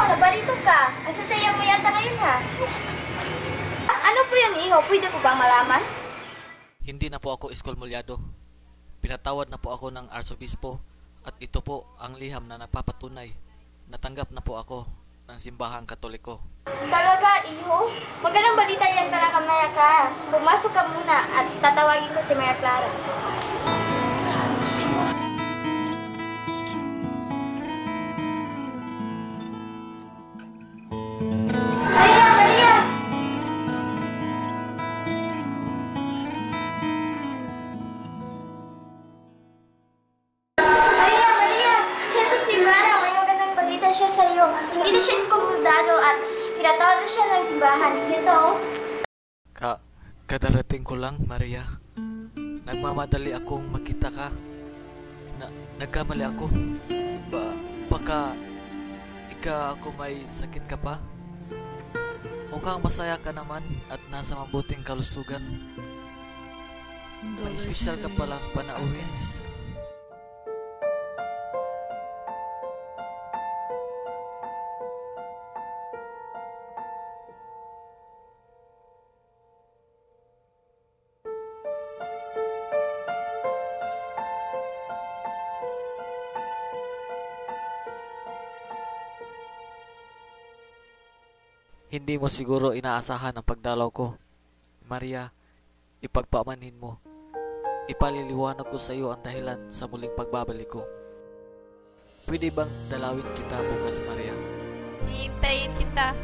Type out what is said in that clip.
nabalito ka. Ang sasaya mo yata ngayon ha. Ano po yun, iho? Pwede ko bang malaman? Hindi na po ako eskolmolyado. Pinatawad na po ako ng arsobispo at ito po ang liham na nagpapatunay. Natanggap na po ako ng simbahang katoliko. Talaga, iho? Magalang balita yan talakamaya ka. Pumasok ka muna at tatawagin ko si Maria Clara. Maria! Maria! Maria! Maria! Ito si Mara. May magandang balita siya sa iyo. Hindi na siya ekskomodado at pinatawag na siya ng simbahan. Ito. Kadarating ko lang, Maria. Nagmamadali akong makita ka. Nagkamali ako. Baka ako may sakit ka pa? Mukhang masaya ka naman at nasa mabuting kalusugan. May espesyal ka palang panauhin. Hindi mo siguro inaasahan ang pagdalaw ko. Maria, ipagpaamanhin mo. Ipaliliwanag ko sa iyo ang dahilan sa muling pagbabalik ko. Pwede bang dalawin kita bukas, Maria? Hihintayin kita.